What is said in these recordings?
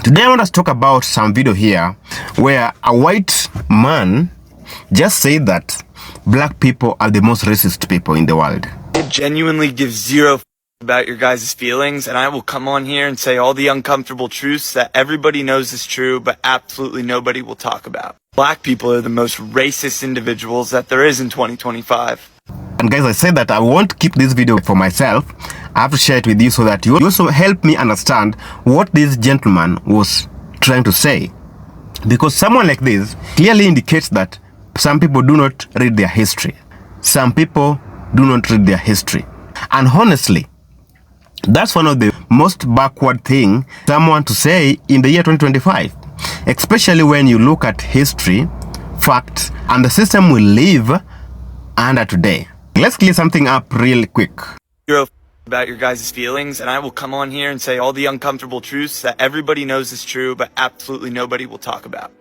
Today I want us to talk about some video here where a white man just said that black people are the most racist people in the world. It genuinely gives zero about your guys' feelings, and I will come on here and say all the uncomfortable truths that everybody knows is true, but absolutely nobody will talk about. Black people are the most racist individuals that there is in 2025. And guys, I said that I won't keep this video for myself. I have to share it with you so that you also help me understand what this gentleman was trying to say. Because someone like this clearly indicates that some people do not read their history. Some people do not read their history. And honestly, that's one of the most backward thing someone to say in the year 2025. Especially when you look at history, facts, and the system we live under today. Let's clear something up real quick. Zero about your guys' feelings, and I will come on here and say all the uncomfortable truths that everybody knows is true, but absolutely nobody will talk about.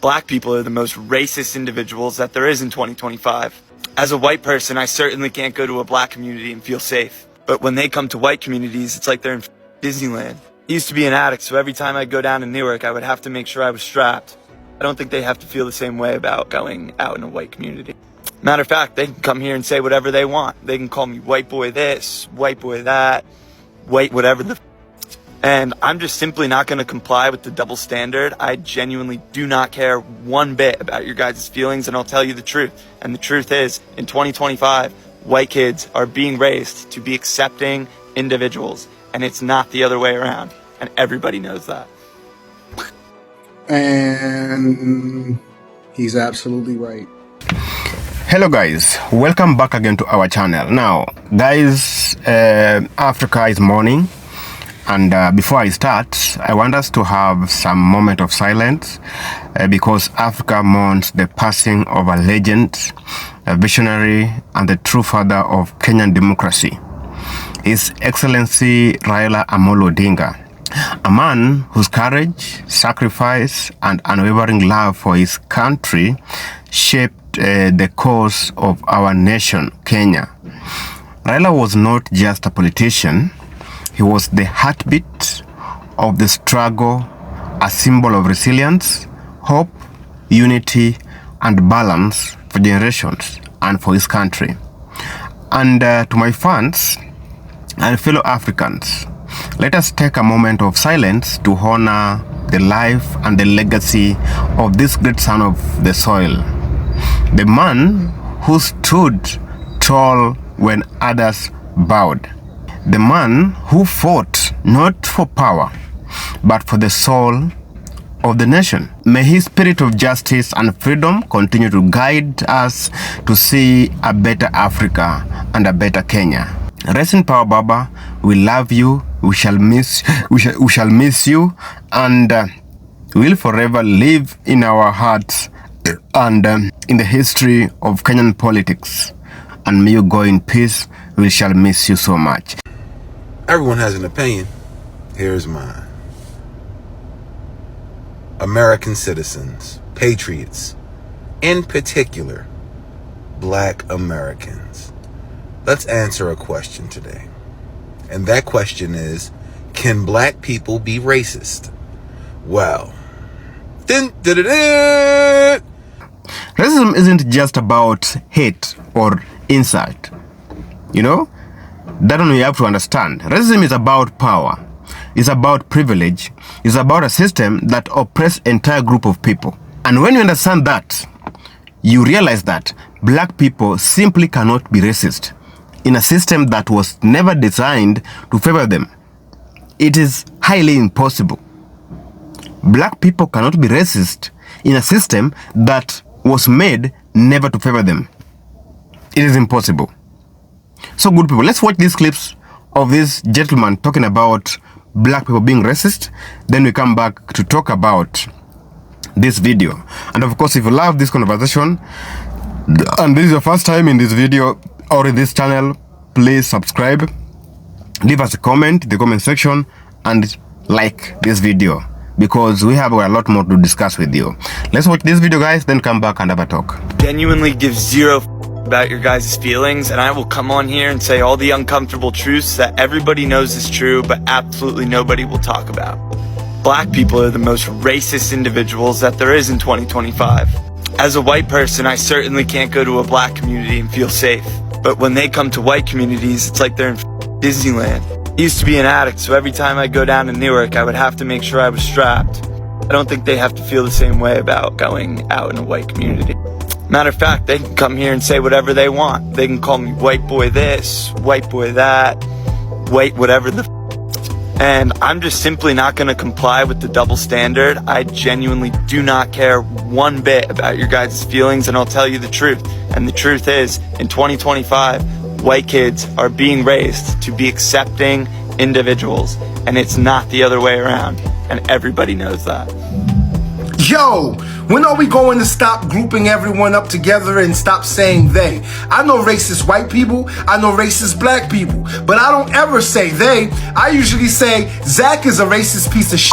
Black people are the most racist individuals that there is in 2025. As a white person, I certainly can't go to a black community and feel safe. But when they come to white communities, it's like they're in Disneyland. I used to be an addict, so every time I'd go down to Newark, I would have to make sure I was strapped. I don't think they have to feel the same way about going out in a white community. Matter of fact, they can come here and say whatever they want. They can call me white boy this, white boy that, white whatever the and I'm just simply not going to comply with the double standard. I genuinely do not care one bit about your guys' feelings, and I'll tell you the truth. And the truth is, in 2025, white kids are being raised to be accepting individuals, and it's not the other way around, and everybody knows that. And he's absolutely right. Hello guys, welcome back again to our channel. Now guys, Africa is mourning, and before I start, I want us to have some moment of silence because Africa mourns the passing of a legend, a visionary, and the true father of Kenyan democracy, His Excellency Raila Amolo Odinga, a man whose courage, sacrifice, and unwavering love for his country shaped the course of our nation, Kenya. Raila was not just a politician, he was the heartbeat of the struggle, a symbol of resilience, hope, unity, and balance for generations and for his country. And to my fans and fellow Africans, let us take a moment of silence to honor the life and the legacy of this great son of the soil. The man who stood tall when others bowed. The man who fought not for power, but for the soul of the nation. May his spirit of justice and freedom continue to guide us to see a better Africa and a better Kenya. Rest in power, Baba. We love you. We shall miss you, and will forever live in our hearts and in the history of Kenyan politics. And may you go in peace. We shall miss you so much. Everyone has an opinion. Here's mine. American citizens, patriots, in particular, Black Americans. Let's answer a question today. And that question is, can black people be racist? Well, racism isn't just about hate or insult. You know, that one we have to understand. Racism is about power. It's about privilege. It's about a system that oppresses an entire group of people. And when you understand that, you realize that black people simply cannot be racist in a system that was never designed to favor them. It is highly impossible. Black people cannot be racist in a system that was made never to favor them. It is impossible. So good people, let's watch these clips of this gentleman talking about black people being racist. Then we come back to talk about this video. And of course, if you love this conversation and this is your first time in this video or in this channel, please subscribe, leave us a comment in the comment section, and like this video, because we have a lot more to discuss with you. Let's watch this video, guys, then come back and have a talk. Genuinely gives zero about your guys' feelings, and I will come on here and say all the uncomfortable truths that everybody knows is true, but absolutely nobody will talk about. Black people are the most racist individuals that there is in 2025. As a white person, I certainly can't go to a black community and feel safe. But when they come to white communities, it's like they're in Disneyland. I used to be an addict, so every time I go down to Newark, I would have to make sure I was strapped. I don't think they have to feel the same way about going out in a white community. Matter of fact, they can come here and say whatever they want. They can call me white boy this, white boy that, white whatever the and I'm just simply not going to comply with the double standard. I genuinely do not care one bit about your guys' feelings, and I'll tell you the truth. And the truth is, in 2025, white kids are being raised to be accepting individuals, and it's not the other way around, and everybody knows that. Yo, when are we going to stop grouping everyone up together and stop saying they? I know racist white people, I know racist black people, but I don't ever say they. I usually say Zach is a racist piece of shit,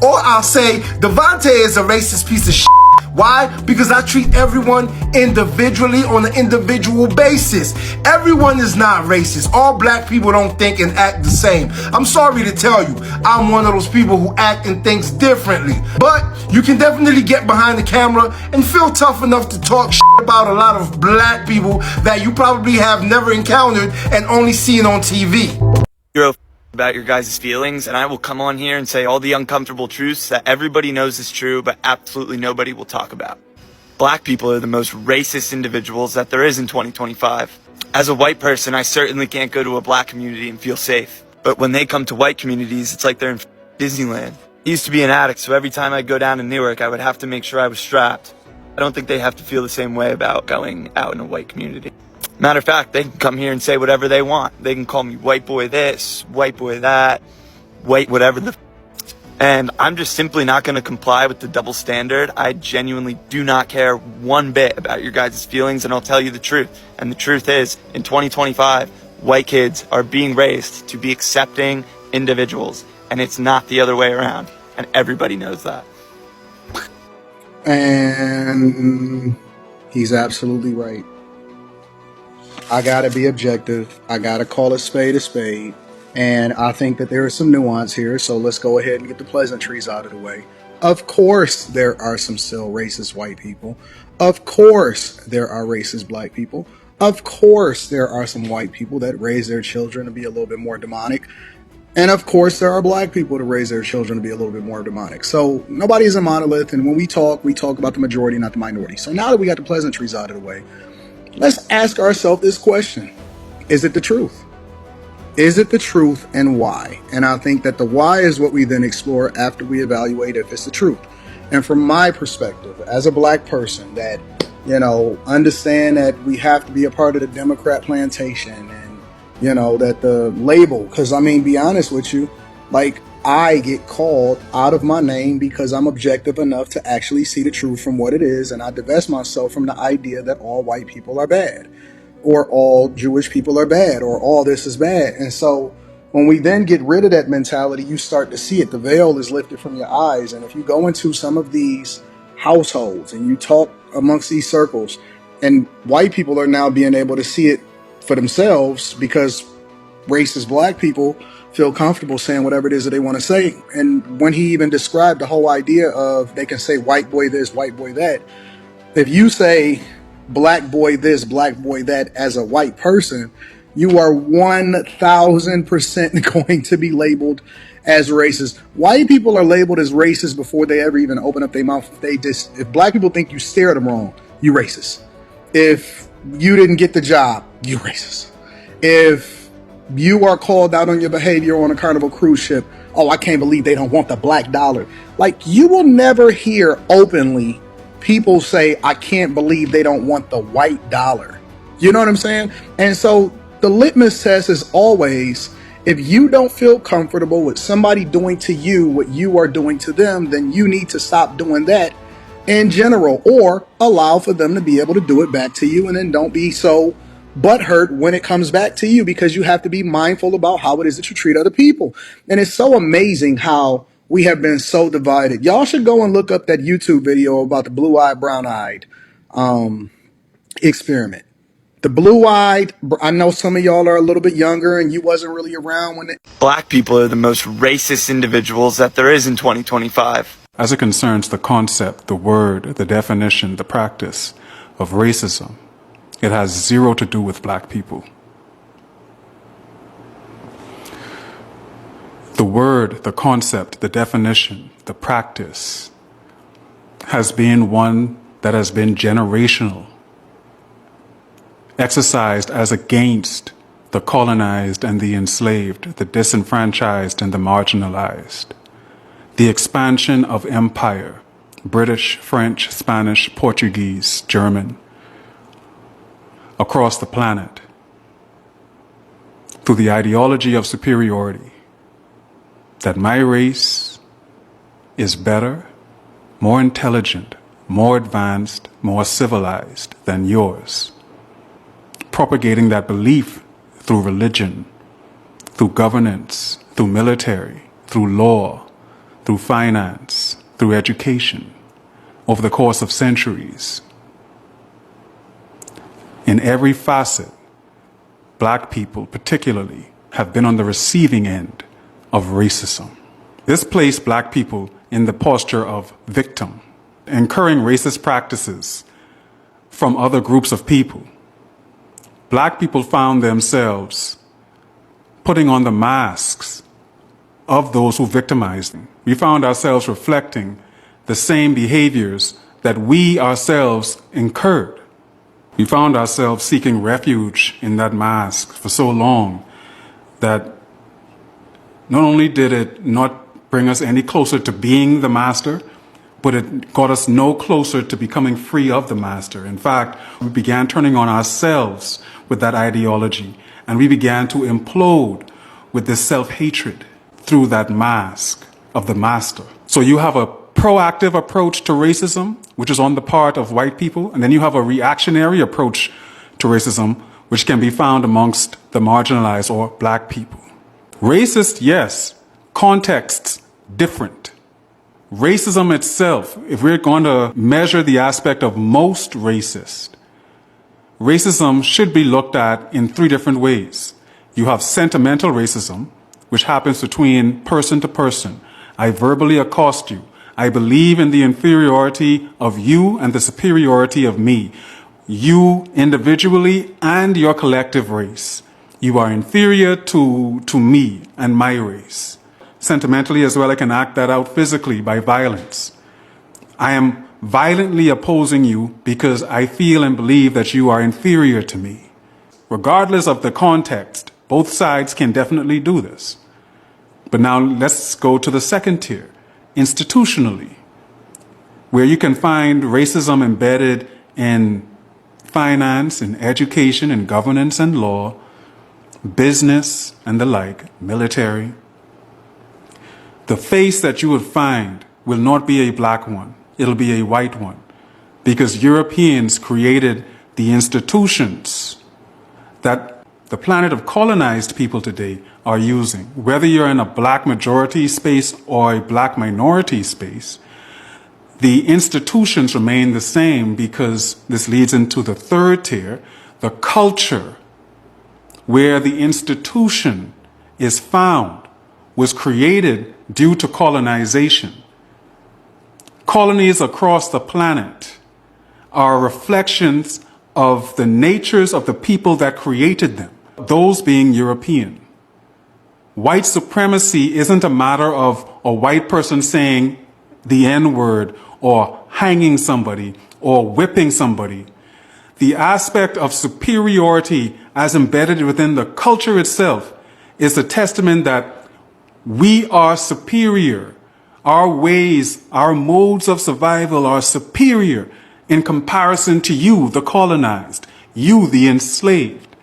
or I'll say Devontae is a racist piece of shit. Why? Because I treat everyone individually on an individual basis. Everyone is not racist. All black people don't think and act the same. I'm sorry to tell you, I'm one of those people who act and thinks differently. But you can definitely get behind the camera and feel tough enough to talk shit about a lot of black people that you probably have never encountered and only seen on TV. You're about your guys' feelings, and I will come on here and say all the uncomfortable truths that everybody knows is true, but absolutely nobody will talk about. Black people are the most racist individuals that there is in 2025. As a white person, I certainly can't go to a black community and feel safe. But when they come to white communities, it's like they're in Disneyland. I used to be an addict, so every time I go down to Newark, I would have to make sure I was strapped. I don't think they have to feel the same way about going out in a white community. Matter of fact, they can come here and say whatever they want. They can call me white boy this, white boy that, white whatever the and I'm just simply not going to comply with the double standard. I genuinely do not care one bit about your guys' feelings, and I'll tell you the truth. And the truth is, in 2025, white kids are being raised to be accepting individuals, and it's not the other way around, and everybody knows that. And he's absolutely right. I gotta be objective. I gotta call a spade a spade. And I think that there is some nuance here, so let's go ahead and get the pleasantries out of the way. Of course, there are some still racist white people. Of course, there are racist black people. Of course, there are some white people that raise their children to be a little bit more demonic. And of course, there are black people to raise their children to be a little bit more demonic. So nobody is a monolith, and when we talk about the majority, not the minority. So now that we got the pleasantries out of the way, let's ask ourselves this question. Is it the truth? Is it the truth, and why? And I think that the why is what we then explore after we evaluate if it's the truth. And from my perspective, as a black person that, understand that we have to be a part of the Democrat plantation, and, that the label, because be honest with you, I get called out of my name because I'm objective enough to actually see the truth from what it is, and I divest myself from the idea that all white people are bad, or all Jewish people are bad, or all this is bad. And so when we then get rid of that mentality, you start to see it. The veil is lifted from your eyes. And if you go into some of these households and you talk amongst these circles, and white people are now being able to see it for themselves because racist black people feel comfortable saying whatever it is that they want to say. And when he even described the whole idea of they can say white boy this, white boy that, if you say black boy this, black boy that as a white person, you are 1000% going to be labeled as racist. White people are labeled as racist before they ever even open up their mouth. If black people think you stare at them wrong, you racist. If you didn't get the job, you racist. If you are called out on your behavior on a Carnival cruise ship, oh, I can't believe they don't want the black dollar. You will never hear openly people say, I can't believe they don't want the white dollar. You know what I'm saying? And so the litmus test is always, if you don't feel comfortable with somebody doing to you what you are doing to them, then you need to stop doing that in general, or allow for them to be able to do it back to you. And then don't be so butthurt when it comes back to you, because you have to be mindful about how it is that you treat other people. And it's so amazing how we have been so divided. Y'all should go and look up that YouTube video about the blue-eyed, brown-eyed experiment. The blue-eyed, I know some of y'all are a little bit younger and you wasn't really around when it. Black people are the most racist individuals that there is in 2025. As it concerns the concept, the word, the definition, the practice of racism, it has zero to do with black people. The word, the concept, the definition, the practice has been one that has been generational, exercised as against the colonized and the enslaved, the disenfranchised and the marginalized. The expansion of empire, British, French, Spanish, Portuguese, German, across the planet, through the ideology of superiority, that my race is better, more intelligent, more advanced, more civilized than yours. Propagating that belief through religion, through governance, through military, through law, through finance, through education, over the course of centuries. In every facet, black people particularly have been on the receiving end of racism. This placed black people in the posture of victim, incurring racist practices from other groups of people. Black people found themselves putting on the masks of those who victimized them. We found ourselves reflecting the same behaviors that we ourselves incurred. We found ourselves seeking refuge in that mask for so long that not only did it not bring us any closer to being the master, but it got us no closer to becoming free of the master. In fact, we began turning on ourselves with that ideology, and we began to implode with this self-hatred through that mask of the master. So you have a proactive approach to racism, which is on the part of white people, and then you have a reactionary approach to racism, which can be found amongst the marginalized or black people. Racist, yes. Contexts, different. Racism itself, if we're going to measure the aspect of most racist, racism should be looked at in three different ways. You have sentimental racism, which happens between person to person. I verbally accost you. I believe in the inferiority of you and the superiority of me. You individually and your collective race. You are inferior to me and my race. Sentimentally as well, I can act that out physically by violence. I am violently opposing you because I feel and believe that you are inferior to me. Regardless of the context, both sides can definitely do this. But now let's go to the second tier, institutionally, where you can find racism embedded in finance, in education, in governance and law, business and the like, military. The face that you would find will not be a black one. It'll be a white one. Because Europeans created the institutions that the planet of colonized people today are using. Whether you're in a black majority space or a black minority space, the institutions remain the same, because this leads into the third tier, the culture where the institution is found was created due to colonization. Colonies across the planet are reflections of the natures of the people that created them, those being European. White supremacy isn't a matter of a white person saying the N-word or hanging somebody or whipping somebody. The aspect of superiority as embedded within the culture itself is a testament that we are superior. Our ways, our modes of survival are superior in comparison to you, the colonized, you, the enslaved,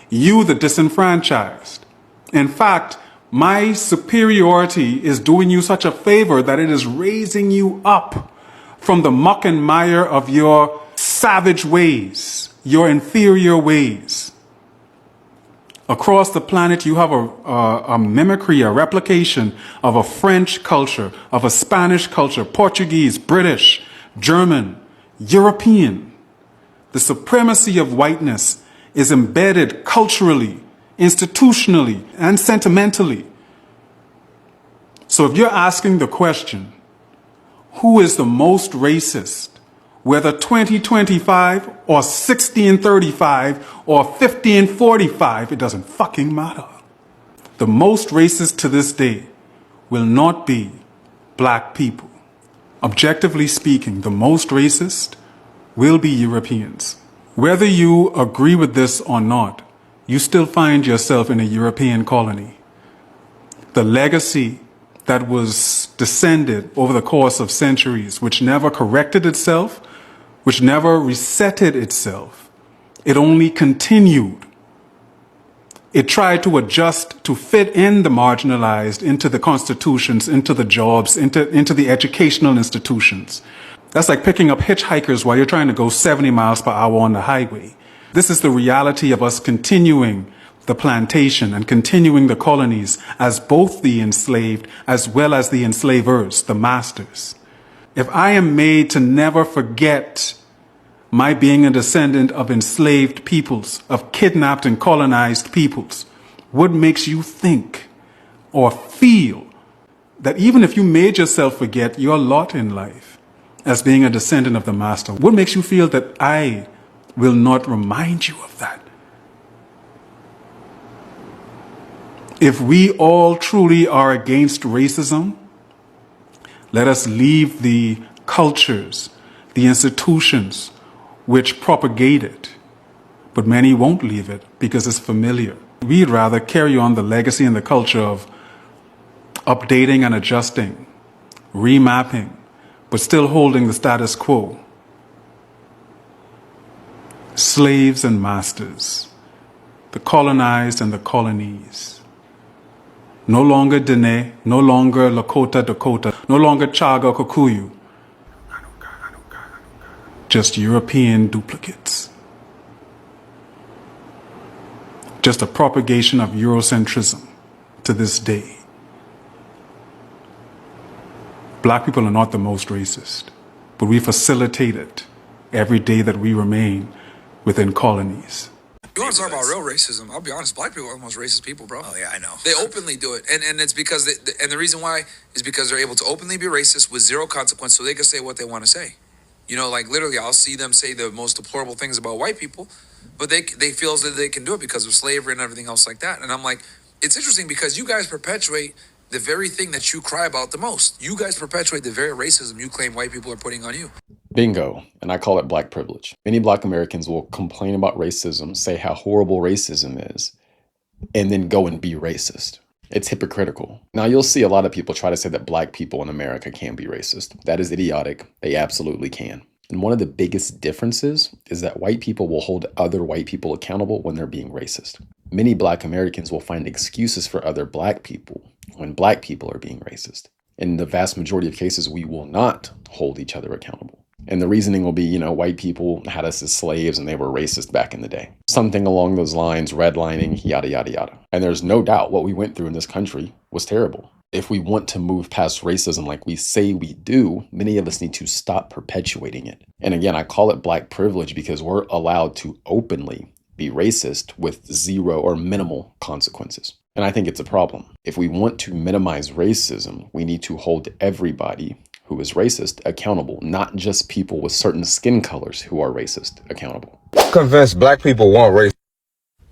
you, the disenfranchised. In fact, my superiority is doing you such a favor that it is raising you up from the muck and mire of your savage ways, your inferior ways. Across the planet, you have a mimicry, a replication of a French culture, of a Spanish culture, Portuguese, British, German, European. The supremacy of whiteness is embedded culturally, institutionally, and sentimentally. So if you're asking the question, who is the most racist, whether 2025 or 1635 or 1545, it doesn't fucking matter. The most racist to this day will not be black people. Objectively speaking, the most racist will be Europeans. Whether you agree with this or not, you still find yourself in a European colony. The legacy that was descended over the course of centuries, which never corrected itself, which never resetted itself, it only continued. It tried to adjust to fit in the marginalized into the constitutions, into the jobs, into the educational institutions. That's like picking up hitchhikers while you're trying to go 70 miles per hour on the highway. This is the reality of us continuing the plantation and continuing the colonies as both the enslaved as well as the enslavers, the masters. If I am made to never forget my being a descendant of enslaved peoples, of kidnapped and colonized peoples, what makes you think or feel that even if you made yourself forget your lot in life as being a descendant of the master, what makes you feel that I will not remind you of that? If we all truly are against racism, let us leave the cultures, the institutions which propagate it. But many won't leave it because it's familiar. We'd rather carry on the legacy and the culture of updating and adjusting, remapping, but still holding the status quo. Slaves and masters, the colonized and the colonies. No longer Dene, no longer Lakota, Dakota, no longer Chaga, Kikuyu. Just European duplicates. Just a propagation of Eurocentrism to this day. Black people are not the most racist, but we facilitate it every day that we remain within colonies. You want to talk about real racism? I'll be honest. Black people are the most racist people, bro. Oh yeah, I know. They openly do it, and it's because and the reason why is because they're able to openly be racist with zero consequence, so they can say what they want to say. You know, like literally, I'll see them say the most deplorable things about white people, but they feel that they can do it because of slavery and everything else like that. And I'm like, it's interesting because you guys perpetuate the very thing that you cry about the most. You guys perpetuate the very racism you claim white people are putting on you. Bingo, and I call it black privilege. Many black Americans will complain about racism, say how horrible racism is, and then go and be racist. It's hypocritical. Now you'll see a lot of people try to say that black people in America can be racist. That is idiotic. They absolutely can. And one of the biggest differences is that white people will hold other white people accountable when they're being racist. Many black Americans will find excuses for other black people when black people are being racist. In the vast majority of cases, we will not hold each other accountable. And the reasoning will be, white people had us as slaves and they were racist back in the day. Something along those lines, redlining, yada, yada, yada. And there's no doubt what we went through in this country was terrible. If we want to move past racism like we say we do, many of us need to stop perpetuating it. And again, I call it black privilege because we're allowed to openly be racist with zero or minimal consequences. And I think it's a problem. If we want to minimize racism, we need to hold everybody who is racist accountable, not just people with certain skin colors who are racist accountable. Convinced black people want race.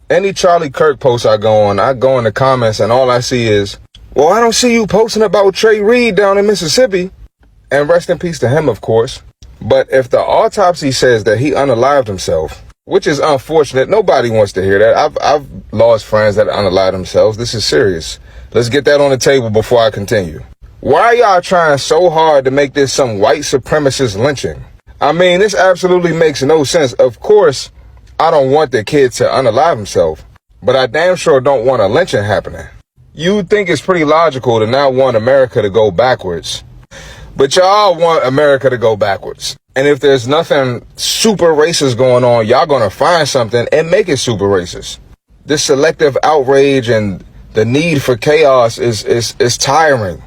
Any Charlie Kirk post I go in the comments and all I see is, well, I don't see you posting about Trey Reed down in Mississippi. And rest in peace to him, of course. But if the autopsy says that he unalived himself, which is unfortunate, nobody wants to hear that. I've lost friends that unalived themselves. This is serious. Let's get that on the table before I continue. Why are y'all trying so hard to make this some white supremacist lynching? I mean, this absolutely makes no sense. Of course, I don't want the kid to unalive himself, but I damn sure don't want a lynching happening. You'd think it's pretty logical to not want America to go backwards, but y'all want America to go backwards. And if there's nothing super racist going on, y'all gonna find something and make it super racist. This selective outrage and the need for chaos is tiring.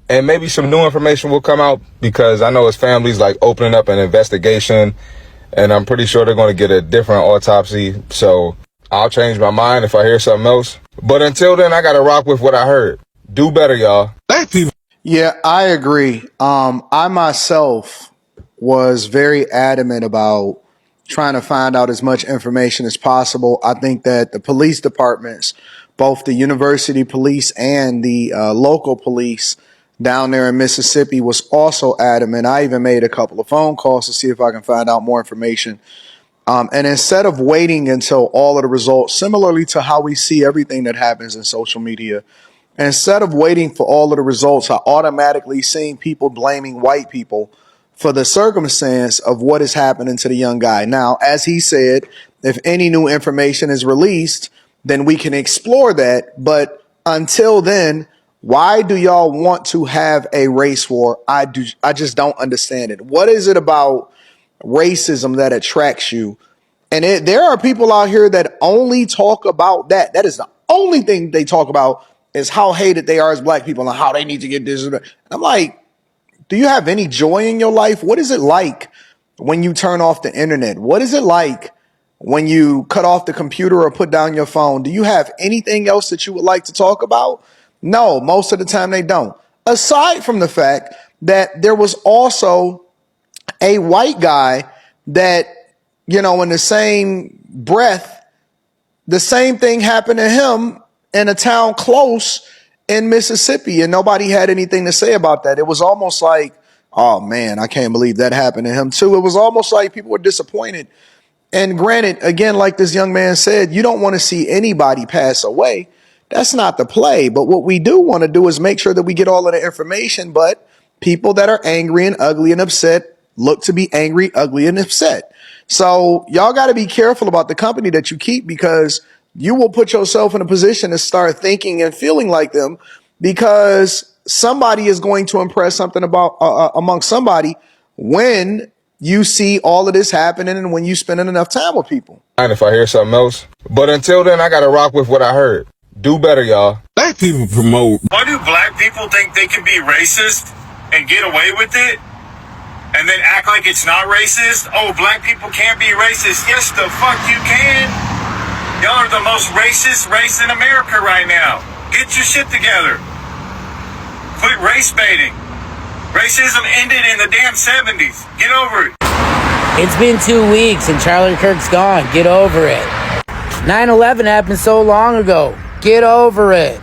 And maybe some new information will come out because I know his family's like opening up an investigation and I'm pretty sure they're going to get a different autopsy. So I'll change my mind if I hear something else. But until then, I got to rock with what I heard. Do better, y'all. Black people. Yeah, I agree. I myself was very adamant about trying to find out as much information as possible. I think that the police departments, both the university police and the local police down there in Mississippi, was also adamant. I even made a couple of phone calls to see if I can find out more information. And instead of waiting until all of the results, similarly to how we see everything that happens in social media, instead of waiting for all of the results, I automatically seeing people blaming white people for the circumstance of what is happening to the young guy. Now, as he said, if any new information is released, then we can explore that. But until then, why do y'all want to have a race war? I just don't understand it. What is it about racism that attracts you? And there are people out here that only talk about that. That is the only thing they talk about, is how hated they are as black people and how they need to get this. And I'm like, do you have any joy in your life? What is it like when you turn off the internet? What is it like when you cut off the computer or put down your phone? Do you have anything else that you would like to talk about? No, most of the time they don't. Aside from the fact that there was also a white guy that, you know, in the same breath, the same thing happened to him in a town close in Mississippi, and nobody had anything to say about that. It was almost like, oh man, I can't believe that happened to him too. It was almost like people were disappointed. And granted, again, like this young man said, you don't want to see anybody pass away. That's not the play. But what we do want to do is make sure that we get all of the information. But people that are angry and ugly and upset look to be angry, ugly, and upset. So y'all got to be careful about the company that you keep, because you will put yourself in a position to start thinking and feeling like them, because somebody is going to impress something about among somebody when you see all of this happening and when you spending enough time with people. And if I hear something else. But until then, I got to rock with what I heard. Do better, y'all. Black people promote. Why do black people think they can be racist and get away with it and then act like it's not racist? Oh, black people can't be racist. Yes, the fuck you can. Y'all are the most racist race in America right now. Get your shit together. Quit race baiting. Racism ended in the damn 70s. Get over it. It's been 2 weeks and Charlie Kirk's gone. Get over it. 9/11 happened so long ago. Get over it.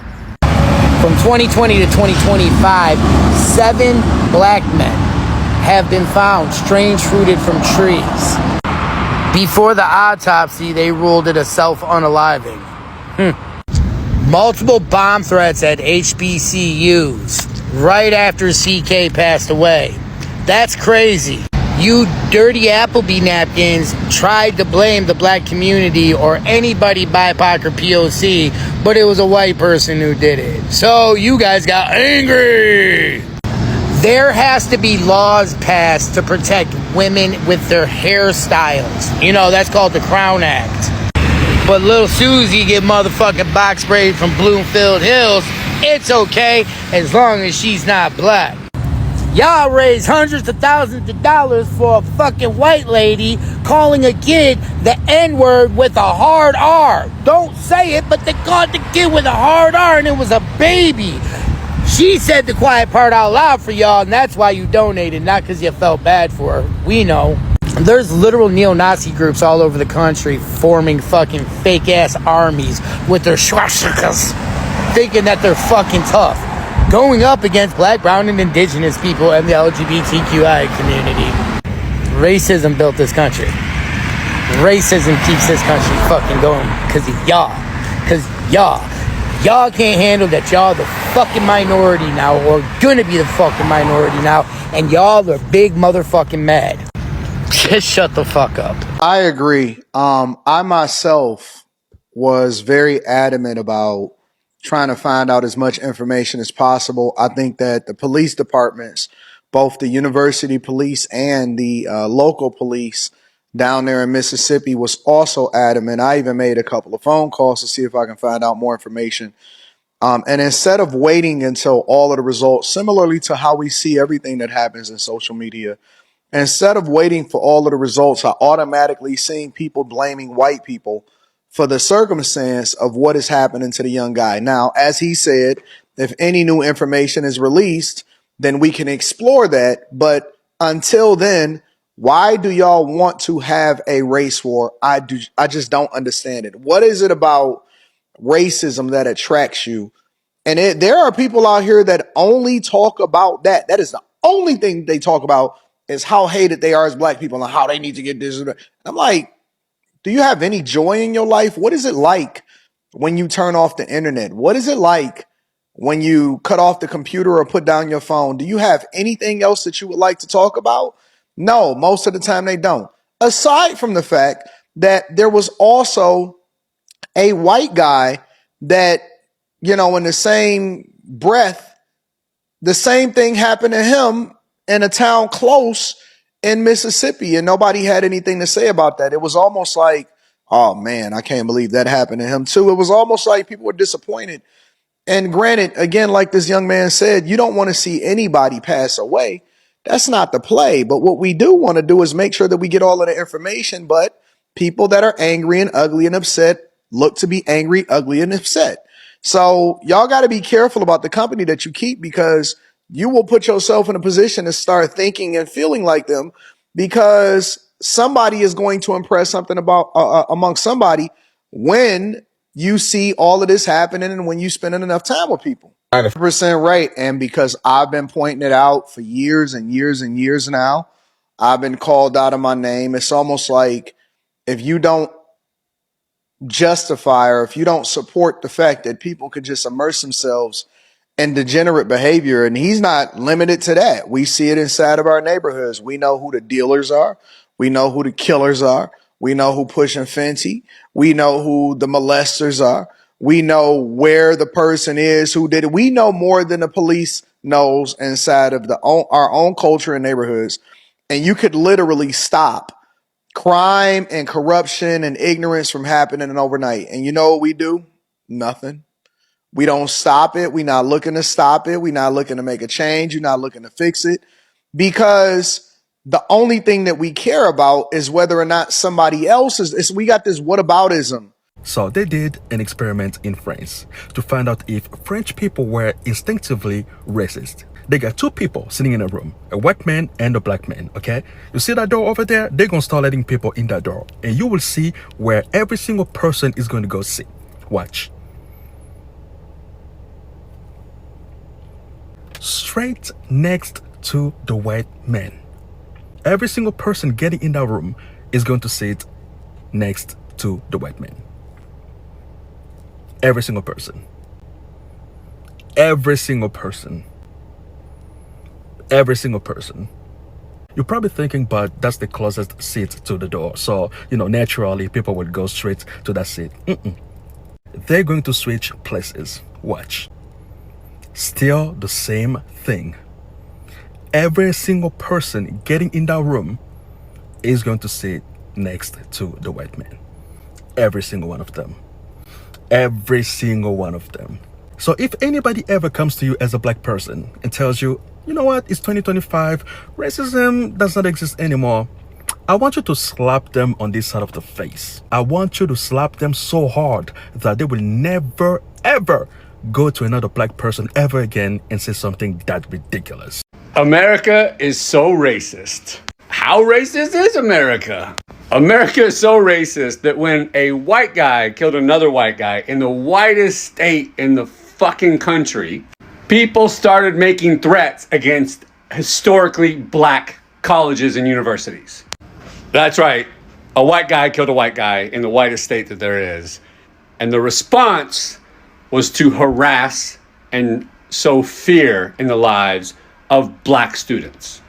From 2020 to 2025, 7 black men have been found strange-fruited from trees. Before the autopsy, they ruled it a self-unaliving. Multiple bomb threats at HBCUs right after CK passed away. That's crazy. You dirty Applebee napkins tried to blame the black community or anybody BIPOC or POC, but it was a white person who did it. So you guys got angry. There has to be laws passed to protect women with their hairstyles. You know, that's called the Crown Act. But little Susie get motherfucking box sprayed from Bloomfield Hills. It's okay as long as she's not black. Y'all raise hundreds of thousands of dollars for a fucking white lady calling a kid the N-word with a hard R. Don't say it, but they called the kid with a hard R and it was a baby. She said the quiet part out loud for y'all, and that's why you donated, not because you felt bad for her. We know. There's literal neo-Nazi groups all over the country forming fucking fake-ass armies with their swastikas, thinking that they're fucking tough, going up against black, brown, and indigenous people and the LGBTQI community. Racism built this country. Racism keeps this country fucking going because of y'all. Because y'all can't handle that y'all the fucking minority now, or gonna be the fucking minority now, and y'all are big motherfucking mad. Just shut the fuck up. I agree. I myself was very adamant about trying to find out as much information as possible. I think that the police departments, both the university police and the local police down there in Mississippi, was also adamant. I even made a couple of phone calls to see if I can find out more information. And instead of waiting until all of the results, similarly to how we see everything that happens in social media, Instead of waiting for all of the results, I automatically seen people blaming white people for the circumstance of what is happening to the young guy. Now, as he said, if any new information is released, then we can explore that. But until then, why do y'all want to have a race war? I just don't understand it. What is it about racism that attracts you? And there are people out here that only talk about that. That is the only thing they talk about, is how hated they are as black people and how they need to get this. I'm like, do you have any joy in your life? What is it like when you turn off the internet? What is it like when you cut off the computer or put down your phone? Do you have anything else that you would like to talk about? No, most of the time they don't. Aside from the fact that there was also a white guy that, you know, in the same breath, the same thing happened to him in a town close in Mississippi, and nobody had anything to say about that. It was almost like, oh man, I can't believe that happened to him too. It was almost like people were disappointed. And granted, again, like this young man said, you don't want to see anybody pass away. That's not the play. But what we do want to do is make sure that we get all of the information. But people that are angry and ugly and upset look to be angry, ugly, and upset. So y'all got to be careful about the company that you keep, because you will put yourself in a position to start thinking and feeling like them, because somebody is going to impress something about among somebody when you see all of this happening and when you spending enough time with people. 100% right. And because I've been pointing it out for years and years and years now, I've been called out of my name. It's almost like if you don't justify, or if you don't support the fact that people could just immerse themselves in degenerate behavior, and he's not limited to that. We see it inside of our neighborhoods. We know who the dealers are. We know who the killers are. We know who pushing Fenty. We know who the molesters are. We know where the person is who did it. We know more than the police knows inside of our own culture and neighborhoods. And you could literally stop crime and corruption and ignorance from happening overnight. And you know what we do? Nothing. We don't stop it. We're not looking to stop it. We're not looking to make a change. You're not looking to fix it, because the only thing that we care about is whether or not somebody else is. We got this whataboutism. So they did an experiment in France to find out if French people were instinctively racist. They got two people sitting in a room, a white man and a black man, okay? You see that door over there? They're going to start letting people in that door, and you will see where every single person is going to go sit. Watch. Straight next to the white man. Every single person getting in that room is going to sit next to the white man. Every single person. Every single person. Every single person. You're probably thinking, but that's the closest seat to the door. So, naturally, people would go straight to that seat. They're going to switch places. Watch. Still the same thing. Every single person getting in that room is going to sit next to the white man. Every single one of them. Every single one of them. So if anybody ever comes to you as a black person and tells you, you know what, it's 2025, racism does not exist anymore, I want you to slap them on this side of the face. I want you to slap them so hard that they will never, ever go to another black person ever again and say something that ridiculous. America is so racist. How racist is America? America is so racist that when a white guy killed another white guy in the whitest state in the fucking country, people started making threats against historically black colleges and universities. That's right. A white guy killed a white guy in the whitest state that there is. And the response was to harass and sow fear in the lives of black students.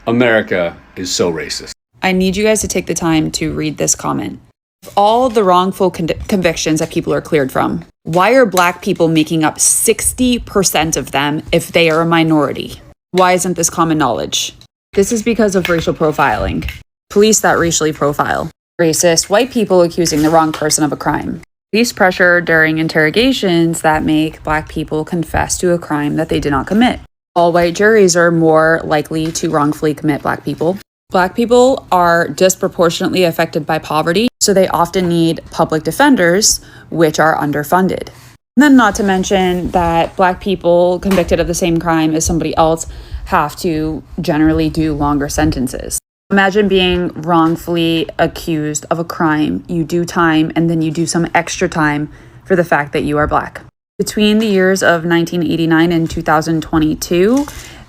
America is so racist. I need you guys to take the time to read this comment. Of all of the wrongful convictions that people are cleared from, why are black people making up 60% of them if they are a minority? Why isn't this common knowledge? This is because of racial profiling. Police that racially profile. Racist white people accusing the wrong person of a crime. Police pressure during interrogations that make black people confess to a crime that they did not commit. All white juries are more likely to wrongfully commit Black people. Black people are disproportionately affected by poverty, so they often need public defenders, which are underfunded. And then not to mention that Black people convicted of the same crime as somebody else have to generally do longer sentences. Imagine being wrongfully accused of a crime, you do time, and then you do some extra time for the fact that you are Black. Between the years of 1989 and 2022,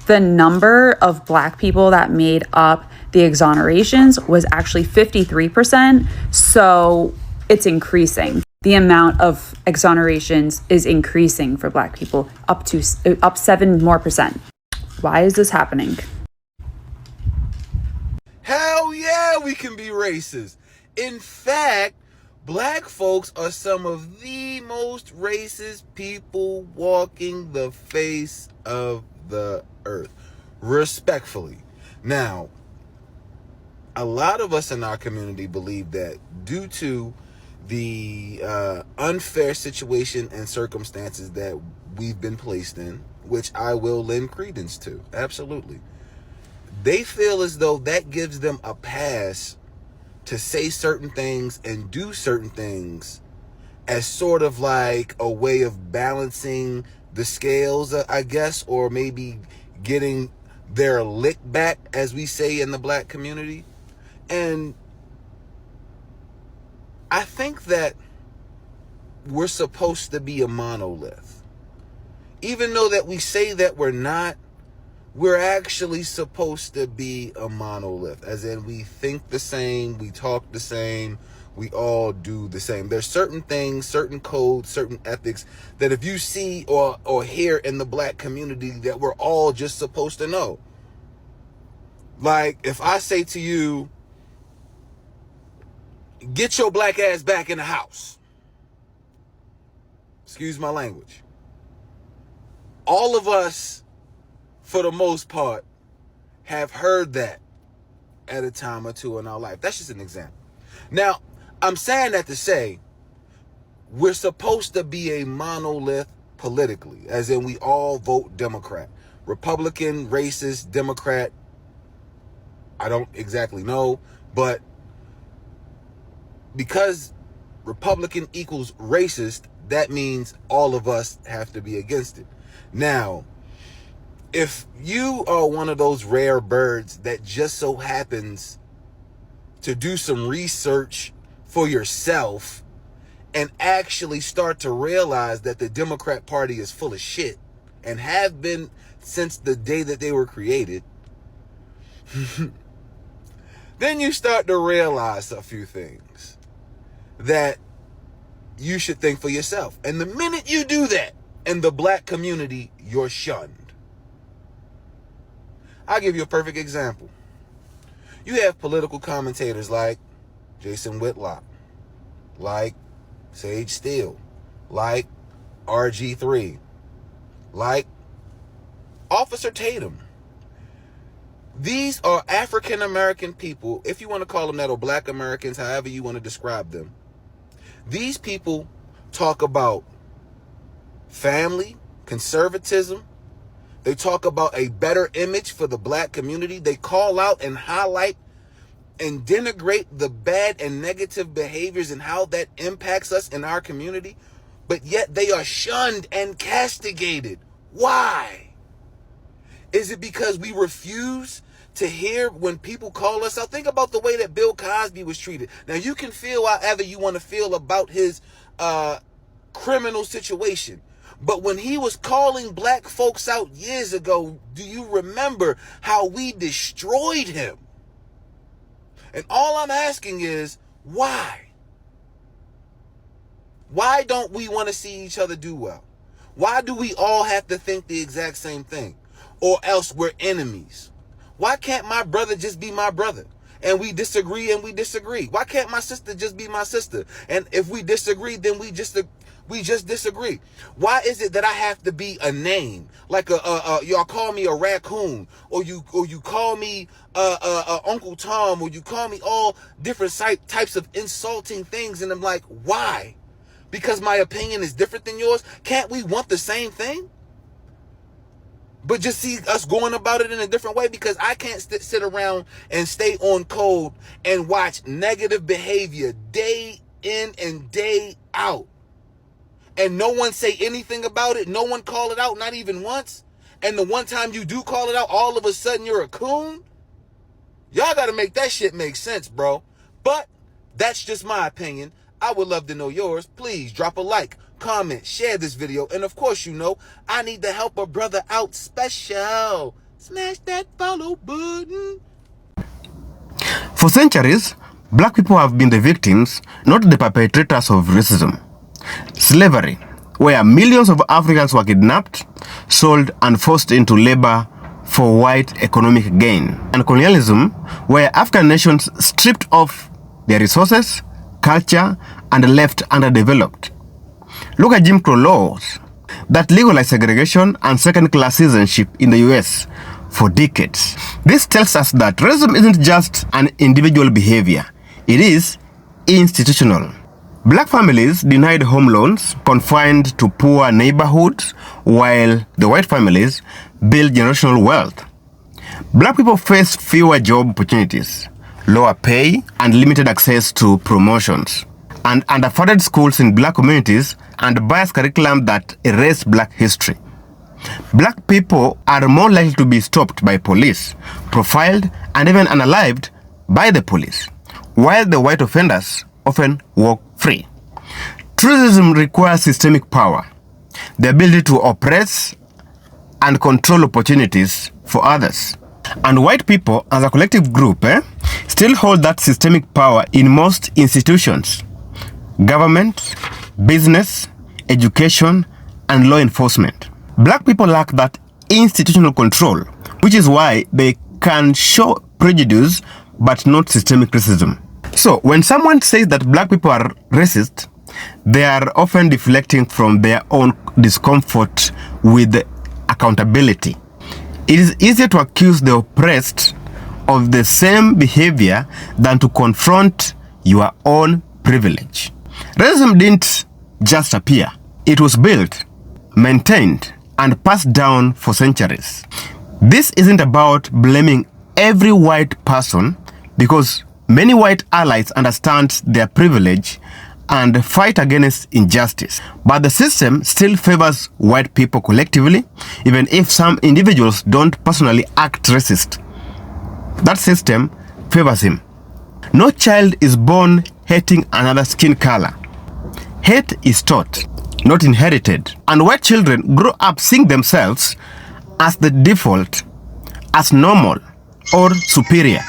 the number of Black people that made up the exonerations was actually 53%, so it's increasing. The amount of exonerations is increasing for Black people up 7% more. Why is this happening? Hell yeah, we can be racist. In fact, Black folks are some of the most racist people walking the face of the earth. Respectfully. Now, a lot of us in our community believe that due to the unfair situation and circumstances that we've been placed in, which I will lend credence to, absolutely, they feel as though that gives them a pass to say certain things and do certain things as sort of like a way of balancing the scales, I guess, or maybe getting their lick back, as we say in the Black community. And I think that we're supposed to be a monolith. Even though that we say that we're not, we're actually supposed to be a monolith. As in, we think the same, we talk the same, we all do the same. There's certain things, certain codes, certain ethics that if you see or hear in the Black community that we're all just supposed to know. Like, if I say to you, get your Black ass back in the house. Excuse my language. All of us, for the most part, have heard that at a time or two in our life. That's just an example. Now, I'm saying that to say we're supposed to be a monolith politically, as in we all vote Democrat. Republican, racist, Democrat, I don't exactly know, but because Republican equals racist, that means all of us have to be against it. Now, if you are one of those rare birds that just so happens to do some research for yourself and actually start to realize that the Democrat Party is full of shit and have been since the day that they were created, then you start to realize a few things that you should think for yourself. And the minute you do that in the Black community, you're shunned. I'll give you a perfect example. You have political commentators like Jason Whitlock, like Sage Steele, like RG3, like Officer Tatum. These are African American people, if you want to call them that, or Black Americans, however you want to describe them. These people talk about family, conservatism. They talk about a better image for the Black community. They call out and highlight and denigrate the bad and negative behaviors and how that impacts us in our community. But yet they are shunned and castigated. Why? Is it because we refuse to hear when people call us out? Think about the way that Bill Cosby was treated. Now, you can feel however you want to feel about his criminal situation. But when he was calling Black folks out years ago, do you remember how we destroyed him? And all I'm asking is, why? Why don't we want to see each other do well? Why do we all have to think the exact same thing? Or else we're enemies. Why can't my brother just be my brother? And we disagree and we disagree. Why can't my sister just be my sister? And if we disagree, then we just disagree. Why is it that I have to be a name? Like y'all call me a raccoon, or you call me Uncle Tom, or you call me all different types of insulting things, and I'm like, why? Because my opinion is different than yours? Can't we want the same thing? But just see us going about it in a different way, because I can't sit around and stay on code and watch negative behavior day in and day out. And no one say anything about it. No one call it out, not even once. And the one time you do call it out, all of a sudden you're a coon. Y'all got to make that shit make sense, bro. But that's just my opinion. I would love to know yours. Please drop a like, comment, share this video. And of course, you know, I need to help a brother out special. Smash that follow button. For centuries, black people have been the victims, not the perpetrators of racism. Slavery, where millions of Africans were kidnapped, sold, and forced into labor for white economic gain. And colonialism, where African nations stripped off their resources, culture, and left underdeveloped. Look at Jim Crow laws that legalized segregation and second-class citizenship in the US for decades. This tells us that racism isn't just an individual behavior, it is institutional. Black families denied home loans, confined to poor neighborhoods, while the white families build generational wealth. Black people face fewer job opportunities, lower pay, and limited access to promotions, and underfunded schools in black communities and biased curriculum that erase black history. Black people are more likely to be stopped by police, profiled, and even unalived by the police, while the white offenders often walk free. Racism requires systemic power, the ability to oppress and control opportunities for others. And white people, as a collective group, still hold that systemic power in most institutions: government, business, education, and law enforcement. Black people lack that institutional control, which is why they can show prejudice but not systemic racism. So, when someone says that black people are racist, they are often deflecting from their own discomfort with accountability. It is easier to accuse the oppressed of the same behavior than to confront your own privilege. Racism didn't just appear. It was built, maintained, and passed down for centuries. This isn't about blaming every white person, because many white allies understand their privilege and fight against injustice. But the system still favors white people collectively, even if some individuals don't personally act racist. That system favors him. No child is born hating another skin color. Hate is taught, not inherited. And white children grow up seeing themselves as the default, as normal, or superior.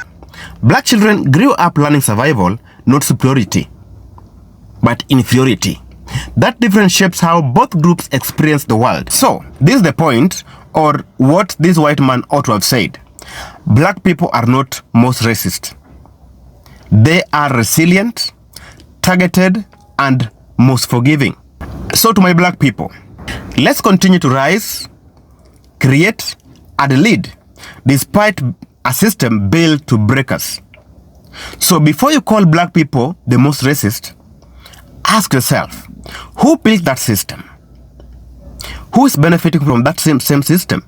Black children grew up learning survival, not superiority, but inferiority. That difference shapes how both groups experience the world. So, this is the point, or what this white man ought to have said. Black people are not most racist. They are resilient, targeted, and most forgiving. So to my black people, let's continue to rise, create, and lead, despite a system built to break us. So before you call black people the most racist, ask yourself, who built that system? Who is benefiting from that same system?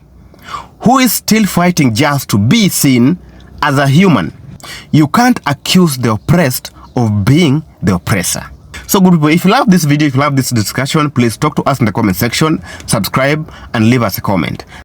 Who is still fighting just to be seen as a human? You can't accuse the oppressed of being the oppressor. So good people, if you love this video, if you love this discussion, please talk to us in the comment section, subscribe, and leave us a comment.